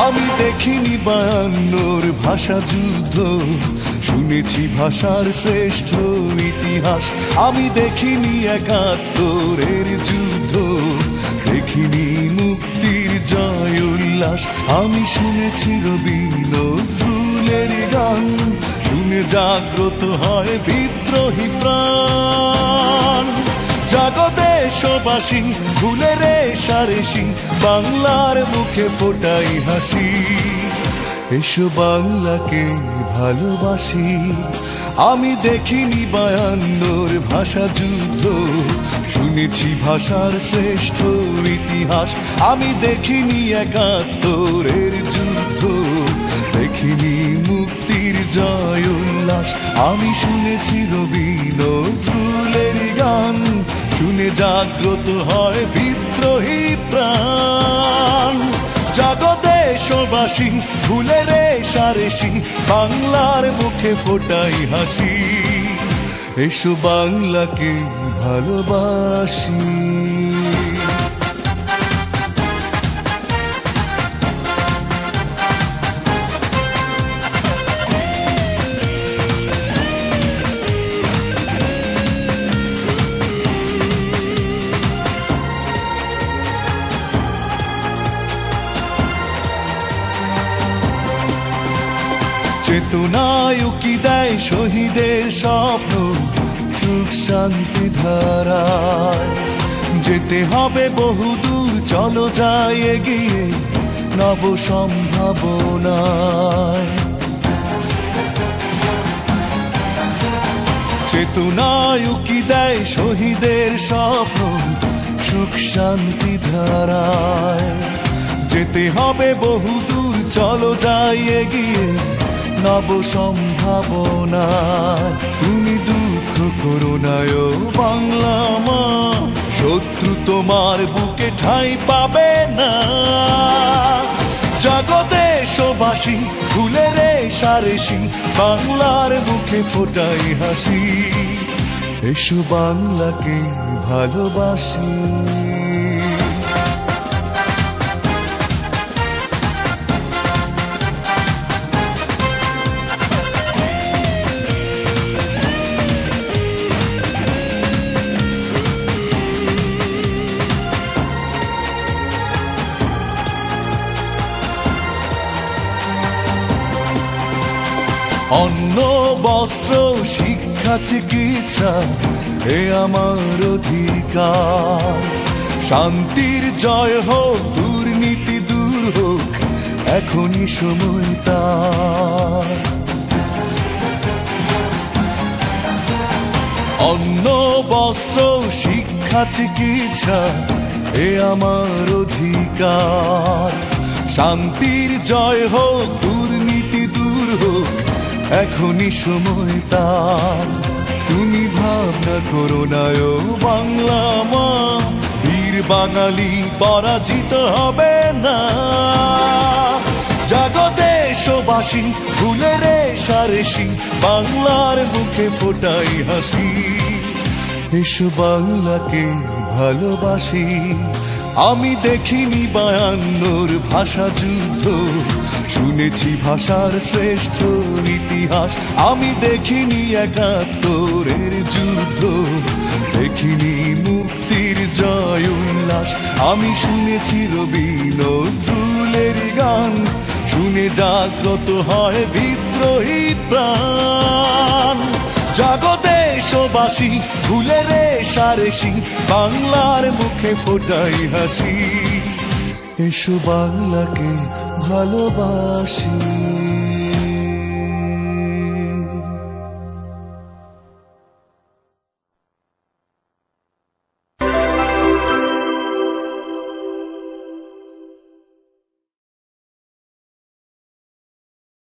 আমি দেখিনি 52 ভাষা যুদ্ধ, শুনেছি ভাষার শ্রেষ্ঠ ইতিহাস। আমি দেখিনি 71 যুদ্ধ, দেখিনি মুক্তির জয় উল্লাস। আমি শুনেছি রবি নজরুলের গান, শুনে জাগ্রত হয় বিদ্রোহী প্রাণ। জাগো দেশবাসী, ভুলে রেশারেশি, বাংলার মুখে ফোটাই হাসি। এসো বাংলাকে ভালোবাসি। আমি দেখিনি 52 ভাষা যুদ্ধ, শুনেছি ভাষার শ্রেষ্ঠ ইতিহাস। আমি দেখিনি 71 যুদ্ধ, দেখিনি মুক্তির জয় উল্লাস। আমি শুনেছি রবি নজরুলের গান, শুনে জাগ্রত হয় বিদ্রোহী প্রাণ। জাগো দেশবাসী, ভুলে রেশারেশি, বাংলার মুখে ফোটাই হাসি। এসো বাংলাকে ভালোবাসি। চেতনায় উকি দেয় শহীদের স্বপ্ন, সুখ শান্তি ধারায়। যেতে হবে বহুদূর, চলো যাই এগিয়ে নব সম্ভাবনায়। চেতনায় উকি দেয় শহীদের স্বপ্ন, সুখ শান্তি ধারায়। যেতে হবে বহুদূর, চলো যাই এগিয়ে নব সম্ভাবনায়। তুমি দুঃখ করো না ও বাংলা মা, শত্রু তোমার বুকে ঠাঁই পাবে না। জাগো দেশবাসী, ভুলে রেশারেশি, বাংলার মুখে ফোটাই হাসি। এসো বাংলাকে ভালোবাসি। অন্ন বস্ত্র শিক্ষা চিকিৎসা এ আমার অধিকার। শান্তির জয় হোক, দুর্নীতি দূর হোক, এখনই সময় তার। অন্ন বস্ত্র শিক্ষা চিকিৎসা এ আমার অধিকার। শান্তির জয় হোক, দুর্নীতি দূর হোক, এখনই সময় তার। তুমি ভাবনা করো না ও বাংলা মা, বীর বাঙালি পরাজিত হবে না। জাগো দেশবাসী, ভুলে রেশারেশি, বাংলার মুখে ফোটাই হাসি। এসো বাংলাকে ভালোবাসি। আমি দেখিনি 52 ভাষা যুদ্ধ, শুনেছি ভাষার শ্রেষ্ঠ ইতিহাস। আমি দেখিনি 71 যুদ্ধ, দেখিনি মুক্তির জয় উল্লাস। আমি শুনেছি রবি নজরুলের গান, শুনে জাগ্রত হয় বিদ্রোহী প্রাণ। জাগো দেশবাসী, ভুলে রেশারেশি, বাংলার মুখে ফোটাই হাসি। এসো বাংলাকে ভালোবাসি।